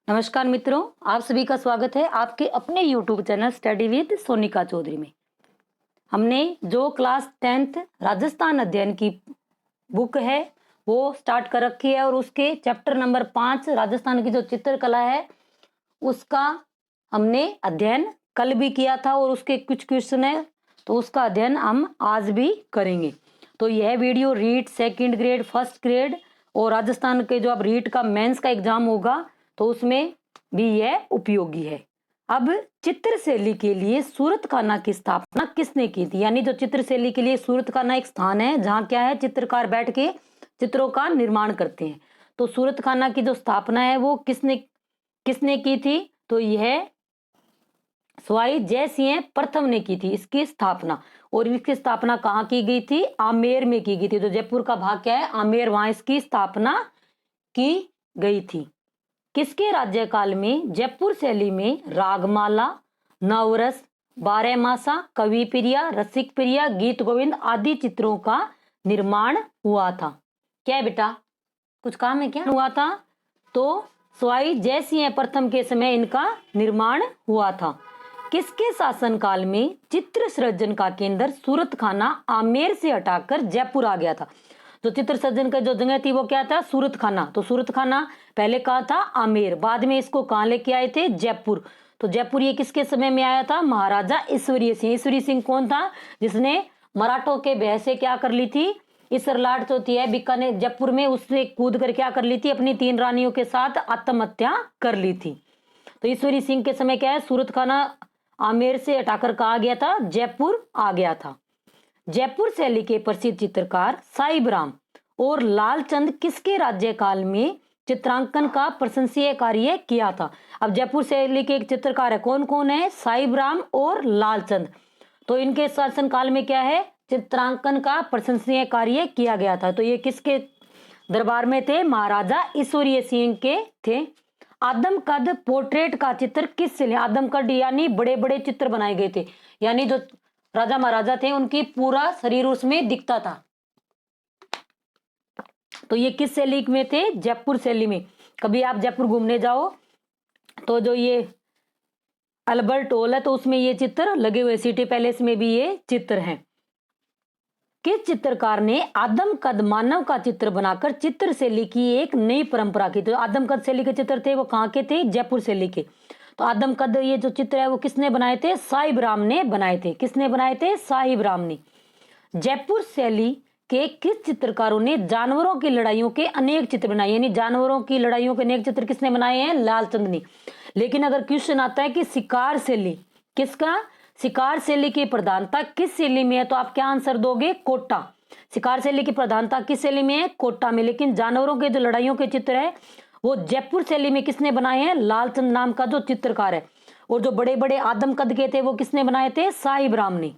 नमस्कार मित्रों, आप सभी का स्वागत है आपके अपने YouTube channel study with Sonika Chaudhary में। हमने जो क्लास 10th राजस्थान अध्ययन की बुक है वो स्टार्ट कर रखी है और उसके चैप्टर नंबर 5 राजस्थान की जो चित्रकला है उसका हमने अध्ययन कल भी किया था और उसके कुछ क्वेश्चन है तो उसका अध्ययन हम आज भी करेंगे। तो यह video REET second grade, first grade और राजस्थान के जो अब रीट का मेंस का एग्जाम होगा तो उसमें भी यह उपयोगी है। अब चित्रशैली के लिए सूरतखाना की स्थापना किसने की थी? यानी जो चित्रशैली के लिए सूरतखाना एक स्थान है जहाँ क्या है, चित्रकार बैठ के चित्रों का निर्माण करते हैं। तो सूरतखाना की जो स्थापना है वो किसने किसने की थी? तो यह सवाई जय सिंह प्रथम ने की थी इसकी स्थापना। और इसकी स्थापना कहाँ की गई थी? आमेर में की गई थी। जो जयपुर का भाग क्या है, आमेर, वहां इसकी स्थापना की गई थी। किसके राज्यकाल में जयपुर शैली में रागमाला, नवरस, बारहमासा, कवि प्रिया, रसिक प्रिया, गीत गोविंद आदि चित्रों का निर्माण हुआ था? क्या है बेटा, कुछ काम है क्या? हुआ था तो सवाई जय सिंह प्रथम के समय इनका निर्माण हुआ था। किसके शासनकाल में चित्र सृजन का केंद्र सूरतखाना आमेर से हटाकर जयपुर आ गया था? जो चित्र सृजन का जो जगह थी वो क्या था? सूरतखाना। तो सूरतखाना पहले कहा था आमेर, बाद में इसको कहाँ लेके आए थे? जयपुर। तो जयपुर ये किसके समय में आया था? महाराजा ईश्वरीय सिंह। ईश्वरीय सिंह कौन था? जिसने मराठों के भय से क्या कर ली थी? इसरलाट जो थी है बीकानेर जयपुर में, उसने कूद कर क्या कर ली थी? अपनी 3 रानियों के साथ आत्महत्या कर ली थी। तो ईश्वरीय सिंह के समय क्या है? सूरतखाना आमेर से हटाकर कहा गया था? जयपुर आ गया था। जयपुर शैली के प्रसिद्ध चित्रकार साहिब राम और लालचंद किसके राज्यकाल में चित्रांकन का प्रशंसनीय कार्य किया था? अब जयपुर शैली के एक चित्रकार है, कौन कौन है? साहिब राम और लालचंद। तो इनके शासनकाल में क्या है? चित्रांकन का प्रशंसनीय कार्य किया गया था। तो ये किसके दरबार में थे? महाराजा ईश्वरीय सिंह के थे। आदमकद पोर्ट्रेट का चित्र किससे लिया? आदमकद यानी बड़े बड़े चित्र बनाए गए थे, यानी जो राजा महाराजा थे उनकी पूरा शरीर उसमें दिखता था। तो ये किस शैली में थे? जयपुर शैली में। कभी आप जयपुर घूमने जाओ तो जो ये अल्बर्ट हॉल है तो उसमें ये चित्र लगे हुए, सिटी पैलेस में भी ये चित्र हैं। किस चित्रकार ने आदमकद मानव का चित्र बनाकर चित्र शैली की एक नई परंपरा की? तो आदमकद शैली के चित्र थे वो कहाँ के थे? जयपुर शैली के। तो आदमकद ये जो चित्र है वो किसने बनाए थे? साहिब राम ने बनाए थे। किसने बनाए थे? साहिब राम ने। जयपुर शैली के किस चित्रकारों ने जानवरों की लड़ाइयों के अनेक चित्र बनाए? यानी जानवरों की लड़ाइयों के अनेक चित्र किसने बनाए हैं? लालचंद ने। लेकिन अगर क्वेश्चन आता है कि शिकार शैली किसका? शिकार शैली की प्रधानता किस शैली में है? तो आप क्या आंसर दोगे? कोटा। शिकार शैली की प्रधानता किस शैली में है? कोटा में। लेकिन जानवरों के जो लड़ाइयों के चित्र है वो जयपुर शैली में किसने बनाए हैं? लालचंद नाम का जो चित्रकार है। और जो बड़े बड़े आदमकद के थे वो किसने बनाए थे? साहिब राम ने।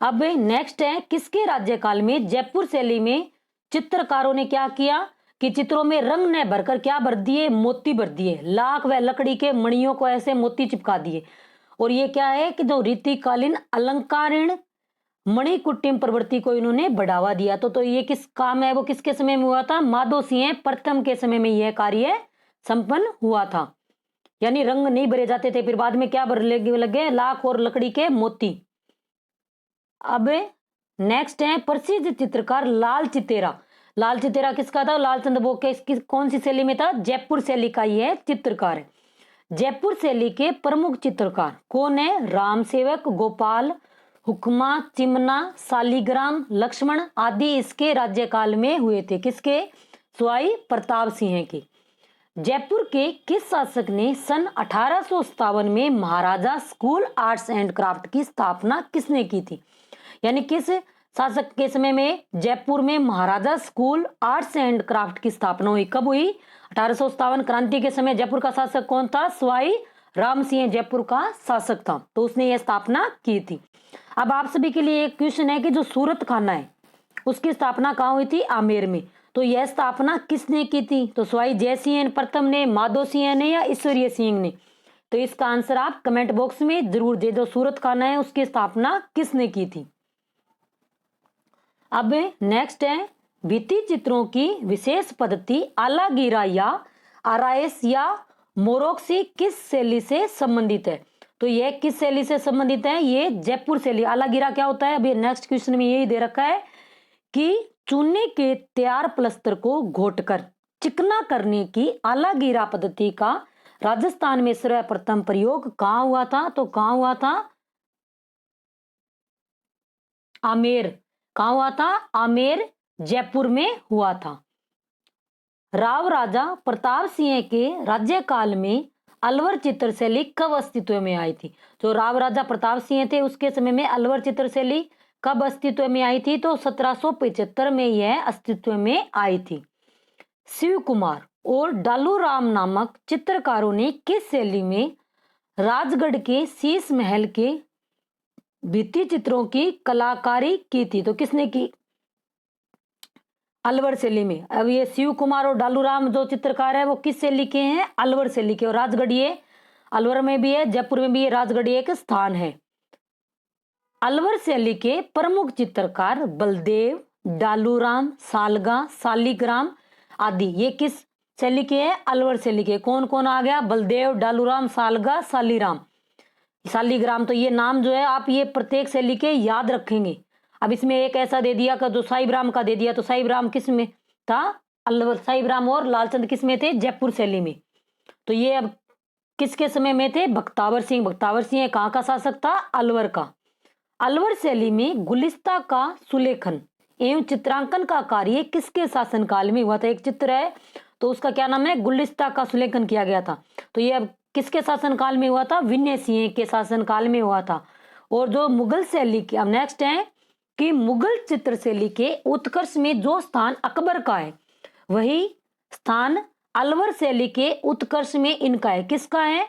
अब नेक्स्ट है, किसके राज्यकाल में जयपुर शैली में चित्रकारों ने क्या किया कि चित्रों में रंग न भरकर क्या भर दिए? मोती भर दिए। लाख व लकड़ी के मणियों को ऐसे मोती चिपका दिए। और ये क्या है कि जो रीतिकालीन अलंकारिण मणिकुट्टिम प्रवृत्ति को इन्होंने बढ़ावा दिया। तो ये किस काम है? वो किसके समय में हुआ था? माधो सिंह प्रथम के समय में यह कार्य संपन्न हुआ था। यानी रंग नहीं भरे जाते थे, फिर बाद में क्या भर लगे? लाख और लकड़ी के मोती। अब नेक्स्ट है प्रसिद्ध चित्रकार लाल चितेरा। लाल चितेरा किसका था? लालचंद बोके। इसकी कौन सी शैली में था? जयपुर शैली का यह चित्रकार है। जयपुर शैली के प्रमुख चित्रकार कौन है? राम सेवक, गोपाल, हुक्मा, चिमना, शालिग्राम, लक्ष्मण आदि इसके राज्यकाल में हुए थे। किसके? सवाई प्रताप सिंह के। जयपुर के किस शासक ने सन 1857 में महाराजा स्कूल आर्ट्स एंड क्राफ्ट की स्थापना किसने की थी? यानी किस शासक के समय में जयपुर में महाराजा स्कूल आर्ट्स एंड क्राफ्ट की स्थापना हुई? कब हुई? 1857 क्रांति के समय जयपुर का शासक कौन था? सवाई राम सिंह जयपुर का शासक था, तो उसने यह स्थापना की थी। अब आप सभी के लिए एक क्वेश्चन है कि जो सूरतखाना है उसकी स्थापना कहाँ हुई थी? आमेर में। तो यह स्थापना किसने की थी? तो सवाई जय सिंह प्रथम ने, माधो सिंह ने या ईश्वरीय सिंह ने? तो इसका आंसर आप कमेंट बॉक्स में जरूर दे दो। सूरतखाना है उसकी स्थापना किसने की थी? अब नेक्स्ट है भित्ति चित्रों की विशेष पद्धति आलागीरा या आराइस या मोरोक्सी किस शैली से संबंधित है? तो यह किस शैली से संबंधित है? ये जयपुर शैली। आलागिरा क्या होता है? अभी नेक्स्ट क्वेश्चन में यही दे रखा है कि चूने के तैयार प्लस्तर को घोटकर चिकना करने की आलागिरा पद्धति का राजस्थान में सर्वप्रथम प्रयोग कहां हुआ था? तो कहां हुआ था? आमेर। कहां हुआ था? आमेर, जयपुर में हुआ था। राव राजा प्रताप सिंह के राज्यकाल में अलवर चित्रशैली कब अस्तित्व में आई थी? जो राव राजा प्रताप सिंह थे उसके समय में अलवर चित्रशैली कब अस्तित्व में आई थी? तो 1775 में यह अस्तित्व में आई थी। शिव कुमार और डालू राम नामक चित्रकारों ने किस शैली में राजगढ़ के शीश महल के भित्ति चित्रों की कलाकारी की थी? तो किसने की? अलवर शैली में। अब ये शिव कुमार और डालू राम जो चित्रकार है वो किस शैली के हैं? अलवर शैली के। और राजगढ़ ये अलवर में भी है, जयपुर में भी है, राजगढ़ एक स्थान है। अलवर शैली के प्रमुख चित्रकार बलदेव, डालूराम, सालगा, शालिग्राम आदि ये किस शैली के हैं? अलवर शैली के। कौन कौन आ गया? बलदेव, डालूराम, सालगा, शालिग्राम, शालिग्राम। तो ये नाम जो है आप ये प्रत्येक शैली के याद रखेंगे। अब इसमें एक ऐसा दे दिया कि जो साहिबराम का दे दिया, तो साहिबराम किस में था? अलवर। साहिबराम और लालचंद किस में थे? जयपुर शैली में। तो ये अब किसके समय में थे? बख्तावर सिंह। बख्तावर सिंह कहाँ का शासक था? अलवर का। अलवर शैली में गुलिस्ता का सुलेखन एवं चित्रांकन का कार्य किसके शासनकाल में हुआ था? एक चित्र है तो उसका क्या नाम है? गुलिस्ता का सुलेखन किया गया था। तो ये अब किसके शासनकाल में हुआ था? विनय सिंह के शासनकाल में हुआ था। और जो मुगल शैली की, अब नेक्स्ट है कि मुगल चित्र शैली के उत्कर्ष में जो स्थान अकबर का है वही स्थान अलवर शैली के उत्कर्ष में इनका है। किसका है?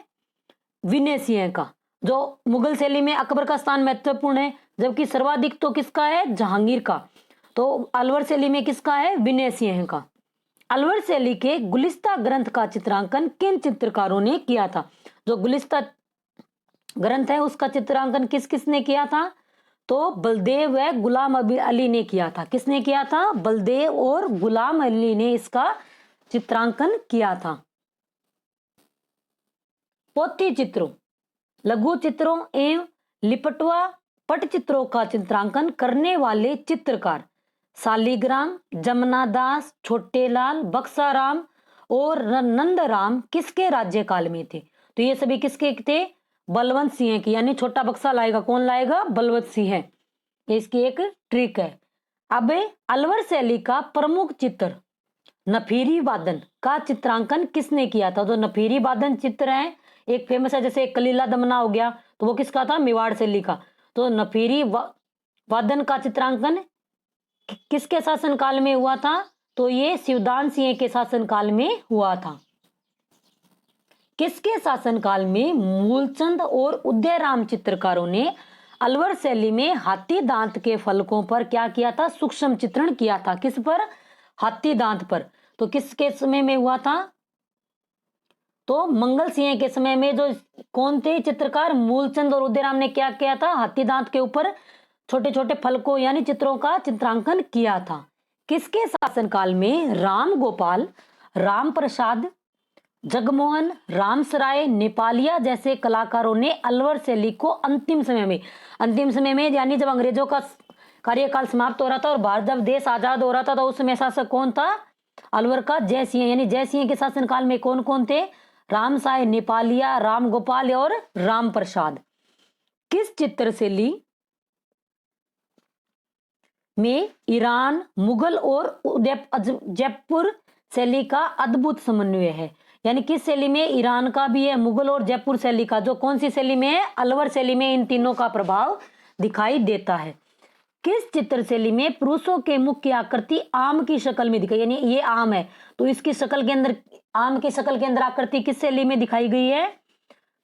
विनय सिंह का। जो मुगल शैली में अकबर का स्थान महत्वपूर्ण है, जबकि सर्वाधिक तो किसका है? जहांगीर का। तो अलवर शैली में किसका है? विनय सिंह का। अलवर शैली के गुलिस्ता ग्रंथ का चित्रांकन किन चित्रकारों ने किया था? जो गुलिस्ता ग्रंथ है उसका चित्रांकन किस किसने किया था? तो बलदेव व गुलाम अली ने किया था। किसने किया था? बलदेव और गुलाम अली ने इसका चित्रांकन किया था। पोथी चित्रों, लघु चित्रों एवं लिपटवा पटचित्रों का चित्रांकन करने वाले चित्रकार शालिग्राम, जमनादास, छोटेलाल, बक्साराम और नंदराम किसके राज्यकाल में थे? तो ये सभी किसके थे? बलवंत सिंह की। यानी छोटा बक्सा लाएगा कौन? लाएगा बलवंत सिंह। ये इसकी एक ट्रिक है। अब अलवर शैली का प्रमुख चित्र नफीरी वादन का चित्रांकन किसने किया था? तो नफीरी वादन चित्र है एक फेमस है, जैसे कलीला दमना हो गया तो वो किसका था? मेवाड़ शैली का। तो नफीरी वादन का चित्रांकन किसके शासनकाल में हुआ था? तो ये शिवदान सिंह के शासनकाल में हुआ था। किसके शासनकाल में मूलचंद और उदयराम चित्रकारों ने अलवर शैली में हाथी दांत के फलकों पर क्या किया था? सूक्ष्म चित्रण किया था। किस पर? हाथी दांत पर। तो किसके समय में हुआ था? तो मंगल सिंह के समय में। जो कौन थे चित्रकार? मूलचंद और उदयराम ने क्या किया था? हाथी दांत के ऊपर छोटे छोटे फलकों यानी चित्रों का चित्रांकन किया था। किसके शासनकाल में राम गोपाल, राम प्रसाद, जगमोहन, रामसराय, नेपालिया जैसे कलाकारों ने अलवर शैली को अंतिम समय में यानी जब अंग्रेजों का कार्यकाल समाप्त हो रहा था और भारत जब देश आजाद हो रहा था तो उस समय शासक कौन था? अलवर का जय सिंह। यानी जय सिंह के शासनकाल में कौन कौन थे? रामसाय, नेपालिया, राम गोपाल और राम प्रसाद। किस चित्र शैली में ईरान, मुगल और जयपुर शैली का अद्भुत समन्वय है? यानी किस शैली में ईरान का भी है, मुगल और जयपुर शैली का, जो कौन सी शैली में है? अलवर शैली में इन तीनों का प्रभाव दिखाई देता है। किस चित्र शैली में पुरुषों के मुख की आकृति आम की शक्ल में दिखाई? यानी ये आम है तो इसकी शक्ल के अंदर, आम की शक्ल के अंदर आकृति किस शैली में दिखाई गई है?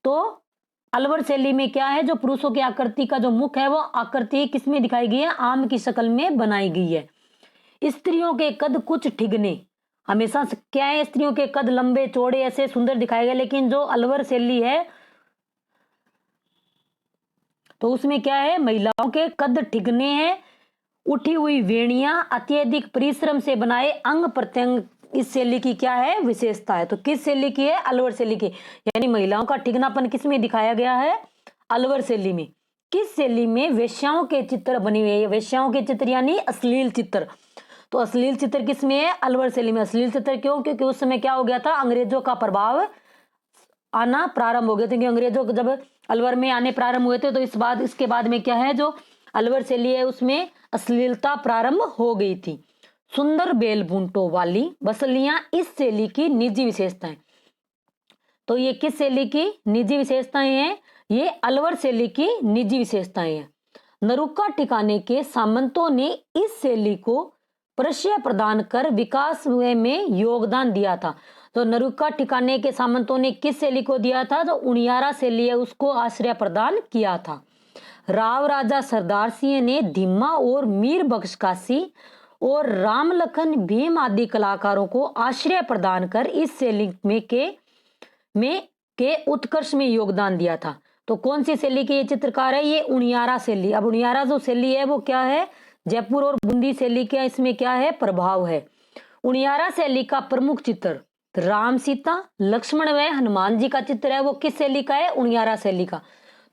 तो अलवर शैली में क्या है? जो पुरुषों की आकृति का जो मुख है वो आकृति किसमें दिखाई गई है? आम की शक्ल में बनाई गई है। स्त्रियों के कद कुछ ठिगने, हमेशा क्या है? स्त्रियों के कद लंबे चौड़े ऐसे सुंदर दिखाए गए, लेकिन जो अलवर शैली है तो उसमें क्या है? महिलाओं के कद ठिगने हैं, उठी हुई वेणियां, अत्यधिक परिश्रम से बनाए अंग प्रत्यंग इस शैली की क्या है, विशेषता है। तो किस शैली की है, अलवर शैली की। यानी महिलाओं का ठिगनापन किस में दिखाया गया है, अलवर शैली में। किस शैली में, वेश्याओं के चित्र बने हुए हैं। वेश्याओं के चित्र यानी अश्लील चित्र। तो अश्लील चित्र किस में है, अलवर शैली में। अश्लील चित्र क्यों, क्योंकि उस समय क्या हो गया था, अंग्रेजों का प्रभाव आना प्रारंभ हो गया था। क्योंकि अंग्रेजों जब अलवर में आने प्रारंभ हुए थे तो इसके बाद में क्या है, जो अलवर शैली है उसमें अश्लीलता प्रारंभ हो गई थी। सुंदर बेलबूंटों वाली बसलियां इस शैली की निजी विशेषताएं। तो ये किस शैली की निजी विशेषताएं हैं, ये अलवर शैली की निजी विशेषताएं हैं। नरुका ठिकाने के सामंतों ने इस शैली को प्रश्रय प्रदान कर विकास में योगदान दिया था। तो नरुका ठिकाने के सामंतों ने किस शैली को दिया था, जो उनियारा शैली है उसको आश्रय प्रदान किया था। राव राजा सरदार सिंह ने धीमा और मीर बख्शकाशी और राम लखन भीम आदि कलाकारों को आश्रय प्रदान कर इस शैली के उत्कर्ष में योगदान दिया था। तो कौन सी शैली के ये चित्रकार है, ये उनियारा शैली। अब उनियारा जो शैली है वो क्या है, जयपुर और बूंदी शैली का इसमें क्या है, प्रभाव है। उनियारा शैली का प्रमुख चित्र राम सीता लक्ष्मण व हनुमान जी का चित्र है, वो किस शैली का है, उनियारा शैली का।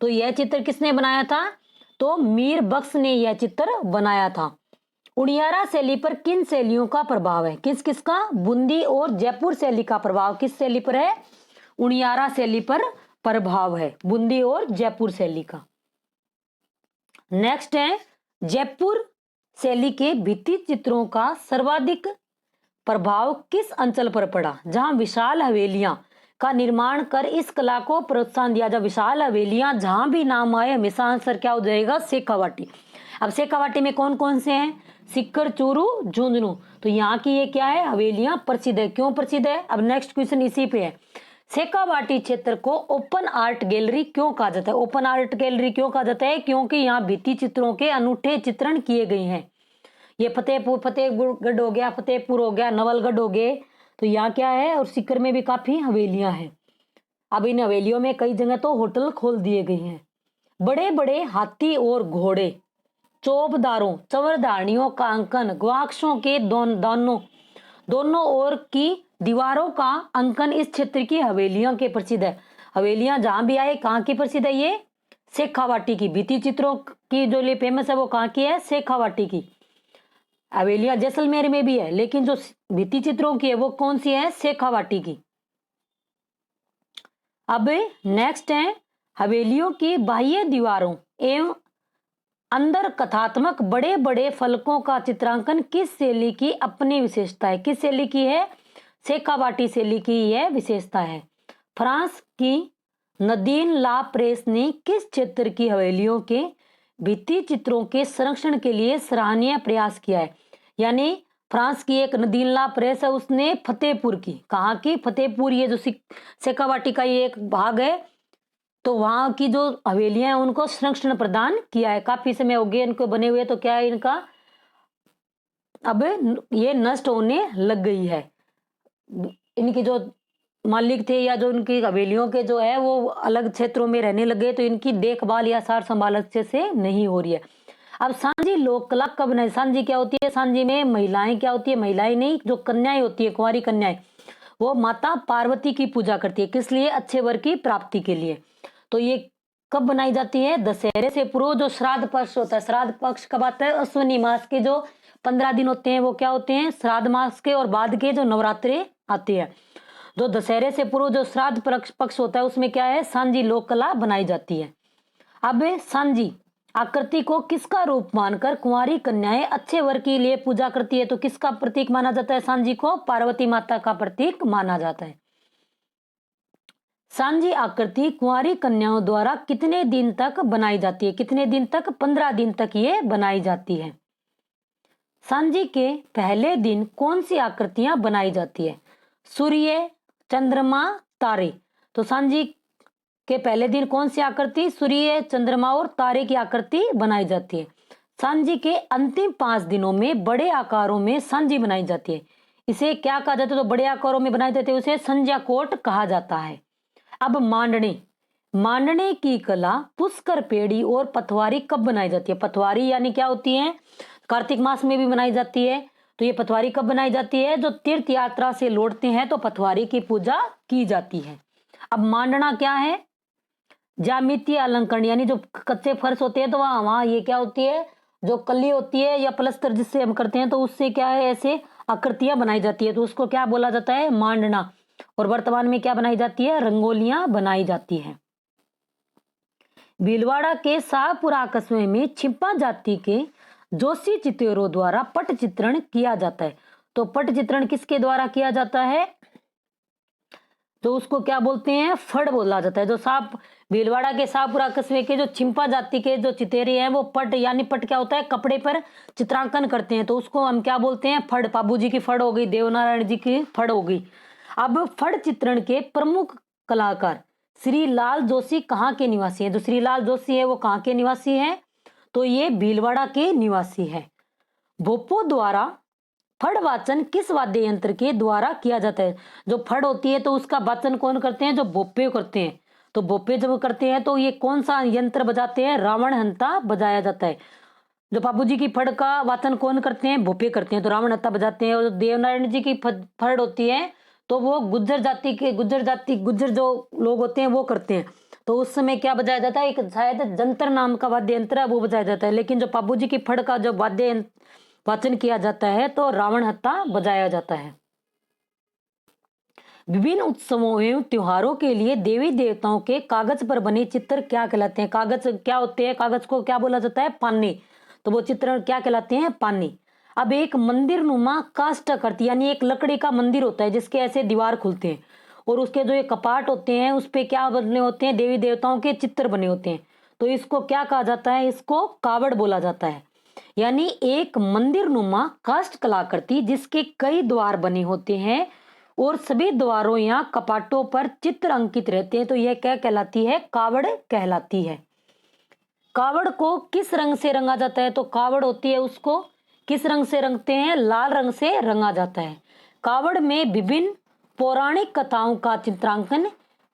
तो यह चित्र किसने बनाया था, तो मीर बख्श ने यह चित्र बनाया था। उनियारा शैली पर किन शैलियों का प्रभाव है, किस किसका, बूंदी और जयपुर शैली का प्रभाव किस शैली पर है, उनियारा शैली पर प्रभाव है, बूंदी और जयपुर शैली का। नेक्स्ट है, जयपुर शैली के भित्ति चित्रों का सर्वाधिक प्रभाव किस अंचल पर पड़ा, जहां विशाल हवेलियां का निर्माण कर इस कला को प्रोत्साहन दिया। जब विशाल हवेलियां जहां भी नाम आए हमेशा आंसर क्या हो जाएगा, शेखावाटी। अब शेखावाटी में कौन कौन से हैं, सिक्कर, चूरू, झुंझुनू। तो यहाँ की ये क्या है, हवेलियां प्रसिद्ध है। क्यों प्रसिद्ध है, अब नेक्स्ट क्वेश्चन इसी पे है। शेखावाटी क्षेत्र को ओपन आर्ट गैलरी क्यों कहा जाता है, ओपन आर्ट गैलरी क्यों कहा जाता है, क्योंकि यहाँ भित्ति चित्रों के अनूठे चित्रण किए गए हैं। ये फतेहगढ़ हो गया, फतेहपुर हो गया, नवलगढ़ हो गए, तो यहाँ क्या है, और सीकर में भी काफी हवेलियां हैं। अब इन हवेलियों में कई जगह तो होटल खोल दिए गए हैं। बड़े बड़े हाथी और घोड़े, चौबदारों, चवरधारणियों का अंकन, गवाक्षों के दोनों ओर की दीवारों का अंकन इस क्षेत्र की हवेलियों के प्रसिद्ध है। हवेलियां जहां भी आए कहाँ की प्रसिद्ध है, ये शेखावाटी की। भित्ति चित्रों की जो लिए फेमस है वो कहाँ की है, शेखावाटी की। हवेलियां जैसलमेर में भी है, लेकिन जो भित्ति चित्रों की है वो कौन सी है, शेखावाटी की। अब नेक्स्ट है, हवेलियों की बाह्य दीवारों एवं अंदर कथात्मक बड़े बड़े फलकों का चित्रांकन किस शैली की अपनी विशेषता है, किस शैली की है, शेखावाटी शैली की यह विशेषता है। फ्रांस की नदीन ला प्रेस ने किस क्षेत्र की हवेलियों के भित्ति चित्रों के संरक्षण के लिए सराहनीय प्रयास किया है। यानी फ्रांस की एक नदीन ला प्रेस है, उसने फतेहपुर की, कहाँ की, फतेहपुर, ये जो शेखावाटी का ये एक भाग है, तो वहां की जो हवेलियां हैं उनको संरक्षण प्रदान किया है। काफी समय हो गए इनको बने हुए, तो क्या है इनका अब ये नष्ट होने लग गई है। इनकी जो मालिक थे या जो इनकी हवेलियों के जो है वो अलग क्षेत्रों में रहने लगे, तो इनकी देखभाल या सार संभाल अच्छे से नहीं हो रही है। अब सांझी लोक कला कब नहीं, सांझी क्या होती है, सांझी में महिलाएं क्या होती है, महिलाएं नहीं, जो कन्याएं होती है, कुंवारी कन्याएं, वो माता पार्वती की पूजा करती है, किस लिए, अच्छे वर की प्राप्ति के लिए। तो ये कब बनाई जाती है, दशहरे से पूर्व जो श्राद्ध पक्ष होता है। श्राद्ध पक्ष कब आता है, अश्विनी मास के जो 15 दिन होते हैं वो क्या होते हैं, श्राद्ध मास के, और बाद के जो नवरात्रे आते हैं। जो दशहरे से पूर्व जो श्राद्ध पक्ष होता है उसमें क्या है, सांझी लोक कला बनाई जाती है। अब सांझी आकृति को किसका रूप मानकर कुंवारी कन्याएं अच्छे वर के लिए पूजा करती है, तो किसका प्रतीक माना जाता है सांझी को, पार्वती माता का प्रतीक माना जाता है। सांझी आकृति कुंवारी कन्याओं द्वारा कितने दिन तक बनाई जाती है, कितने दिन तक, 15 दिन तक ये बनाई जाती है। सांझी के पहले दिन कौन सी आकृतियां बनाई जाती है, सूर्य, चंद्रमा, तारे। तो सांझी के पहले दिन कौन सी आकृति, सूर्य, चंद्रमा और तारे की आकृति बनाई जाती है। सांझी के अंतिम 5 दिनों में बड़े आकारों में सांझी बनाई जाती है। इसे क्या कहा जाता है, तो बड़े आकारों में बनाई जाती है, उसे संध्या कोट कहा जाता है। अब मांडने की कला पुष्कर पेड़ी और पथवारी कब बनाई जाती है। पथवारी यानी क्या होती है, कार्तिक मास में भी बनाई जाती है, तो ये पटवारी कब बनाई जाती है? जो तीर्थ यात्रा से लौटते हैं तो पटवारी की पूजा की जाती है। अब मांडना क्या है? ज्यामितीय अलंकरण, यानी जो कच्चे फर्श होते हैं तो वहां ये क्या होती है, जो कली होती है या प्लस्तर जिससे हम करते हैं तो उससे क्या है, ऐसे आकृतियां बनाई जाती है, तो उसको क्या बोला जाता है? मांडना। और वर्तमान में क्या बनाई जाती है? रंगोलियां बनाई जाती है। भीलवाड़ा के शाहपुरा कस्बे में छिपा जाति के जोशी चित्रों द्वारा पट चित्रण किया जाता है। तो पट चित्रण किसके द्वारा किया जाता है? तो उसको क्या बोलते हैं? फड़ बोला जाता है। जो साप भीलवाड़ा के शाहपुरा कस्बे के जो छिंपा जाति के जो चितेरे हैं वो पट, यानी पट क्या होता है? कपड़े पर चित्रांकन करते हैं, तो उसको हम क्या बोलते हैं? फड़। बाबू जी की फड़ हो गई, देवनारायण जी की फड़ हो गई। अब फड़ चित्रण के प्रमुख कलाकार श्री लाल जोशी कहाँ के निवासी हैं? जो श्री लाल जोशी है वो कहाँ के निवासी हैं? तो ये भीलवाड़ा के निवासी है। भोपो द्वारा फड़ वाचन किस वाद्य यंत्र के द्वारा किया जाता है? जो फड़ होती है तो उसका वाचन कौन करते हैं? जो भोपे करते हैं। तो भोपे जब करते हैं तो ये कौन सा यंत्र बजाते हैं? रावण हंता बजाया जाता है। जो बाबू जी की फड़ का वाचन कौन करते हैं? भोपे करते हैं, तो रावण हंता बजाते हैं। और जो देवनारायण जी की फड़ होती है तो वो गुज्जर जो लोग होते हैं वो करते हैं, तो उस समय क्या बजाया जाता है? एक शायद जंतर नाम का वाद्य यंत्र है वो बजाया जाता है। लेकिन जो बाबू जी की फड़ का जो वाद्य वाचन किया जाता है तो रावण हत्था बजाया जाता है। विभिन्न उत्सवों एवं त्योहारों के लिए देवी देवताओं के कागज पर बने चित्र क्या कहलाते हैं? कागज क्या होते हैं? कागज को क्या बोला जाता है? पान्ने। तो वो चित्र क्या कहलाते हैं? पान्ने। अब एक मंदिर नुमा काष्ठाकृति, यानी एक लकड़ी का मंदिर होता है जिसके ऐसे दीवार खुलते हैं और उसके जो ये कपाट होते हैं उस पे क्या बने होते हैं? देवी देवताओं के चित्र बने होते हैं, तो इसको क्या कहा जाता है? इसको कावड़ बोला जाता है। यानी एक मंदिर नुमा काष्ठ कलाकृति जिसके कई द्वार बने होते हैं और सभी द्वारों या कपाटों पर चित्र अंकित रहते हैं, तो यह क्या कहलाती है? कावड़ कहलाती है। कावड़ को किस रंग से रंगा जाता है? तो कावड़ होती है उसको किस रंग से रंगते हैं? लाल रंग से रंगा जाता है। कावड़ में विभिन्न पौराणिक कथाओं का चित्रांकन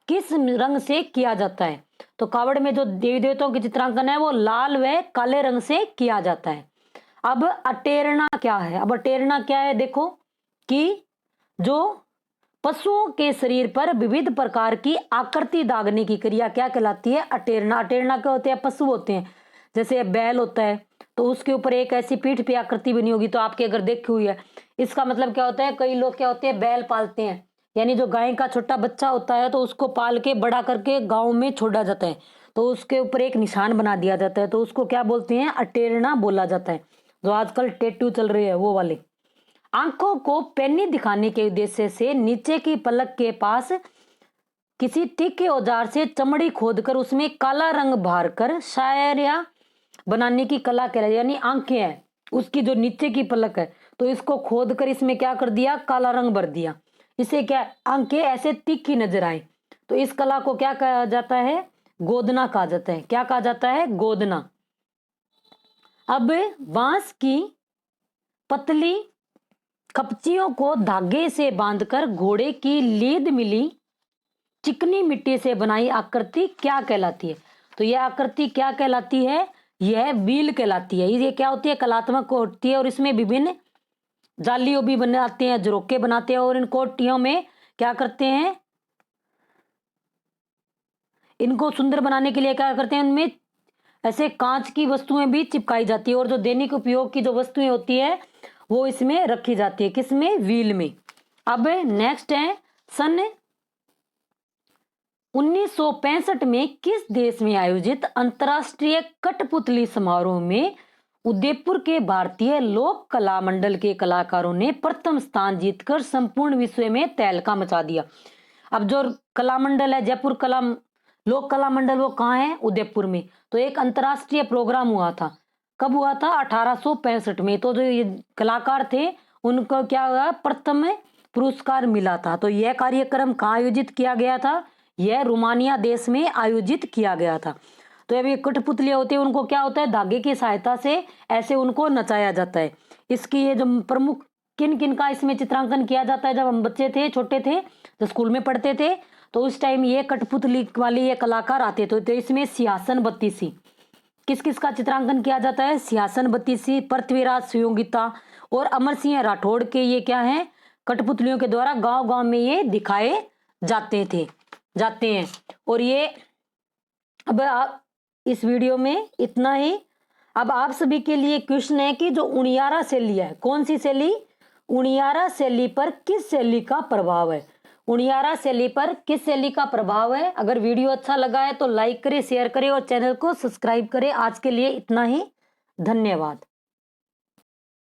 किस रंग से किया जाता है? तो कावड़ में जो देवी देवताओं की चित्रांकन है वो लाल व काले रंग से किया जाता है। अब अटेरना क्या है? अब अटेरना क्या है? देखो कि जो पशुओं के शरीर पर विविध प्रकार की आकृति दागने की क्रिया क्या कहलाती है? अटेरना। अटेरना क्या होते हैं? पशु होते हैं, जैसे बैल होता है तो उसके ऊपर एक ऐसी पीठ पे आकृति बनी होगी, तो आपके अगर देखी हुई है, इसका मतलब क्या होता है? कई लोग क्या होते हैं? बैल पालते हैं, यानी जो गाय का छोटा बच्चा होता है तो उसको पाल के बड़ा करके गाँव में छोड़ा जाता है, तो उसके ऊपर एक निशान बना दिया जाता है, तो उसको क्या बोलते हैं? अटेरना बोला जाता है। जो आजकल टैटू चल रही है वो वाले। आंखों को पैनी दिखाने के उद्देश्य से नीचे की पलक के पास किसी तीखे औजार से चमड़ी खोदकर उसमें काला रंग भरकर शायरिया बनाने की कला कहलाती है। यानी आंखें हैं उसकी जो नीचे की पलक है तो इसको खोदकर इसमें क्या कर दिया? काला रंग भर दिया, इसे क्या आंखें ऐसे तीखी नजर आए, तो इस कला को क्या कहा जाता है? गोदना कहा जाता है। क्या कहा जाता है? गोदना। अब बांस की पतली कपचियों को धागे से बांधकर घोड़े की लीद मिली चिकनी मिट्टी से बनाई आकृति क्या कहलाती है? तो यह आकृति क्या कहलाती है? यह व्हील कहलाती है। ये क्या होती है? कलात्मक होती है और इसमें विभिन्न जालियों भी बनाते हैं, झरोके बनाते हैं और इन कोटियों में क्या करते हैं? इनको सुंदर बनाने के लिए क्या करते हैं? उनमें ऐसे कांच की वस्तुएं भी चिपकाई जाती है और जो दैनिक उपयोग की जो वस्तुएं होती है वो इसमें रखी जाती है। किसमें? व्हील में। अब नेक्स्ट है सन 1965 में किस देश में आयोजित अंतर्राष्ट्रीय कठपुतली समारोह में उदयपुर के भारतीय लोक कला मंडल के कलाकारों ने प्रथम स्थान जीतकर संपूर्ण विश्व में तहलका मचा दिया। अब जो कला मंडल है, जयपुर कला लोक कला मंडल, वो कहाँ है? उदयपुर में। तो एक अंतर्राष्ट्रीय प्रोग्राम हुआ था। कब हुआ था? 1865 में। तो जो ये कलाकार थे उनको क्या हुआ? प्रथम पुरस्कार मिला था। तो यह कार्यक्रम कहाँ आयोजित किया गया था? यह रोमानिया देश में आयोजित किया गया था। तो अब ये कठपुतलियां होती है उनको क्या होता है? धागे की सहायता से ऐसे उनको नचाया जाता है। इसकी ये जो प्रमुख किन किन का इसमें चित्रांकन किया जाता है? जब हम बच्चे थे, छोटे थे, तो स्कूल में पढ़ते थे तो उस टाइम ये कठपुतली वाले ये कलाकार आते थे। तो इसमें सिंहासन बत्तीसी, किस किस का चित्रांकन किया जाता है? सिंहासन बत्तीसी, पृथ्वीराज सुयोगिता और अमर सिंह राठौड़ के ये क्या है, कठपुतलियों के द्वारा गांव गांव में ये दिखाए जाते हैं। और ये अब आप इस वीडियो में इतना ही। अब आप सभी के लिए क्वेश्चन है कि जो उनियारा शैली है, कौन सी शैली, उनियारा शैली पर किस शैली का प्रभाव है, उनियारा शैली पर किस शैली का प्रभाव है। अगर वीडियो अच्छा लगा है तो लाइक करें, शेयर करें और चैनल को सब्सक्राइब करें। आज के लिए इतना ही, धन्यवाद।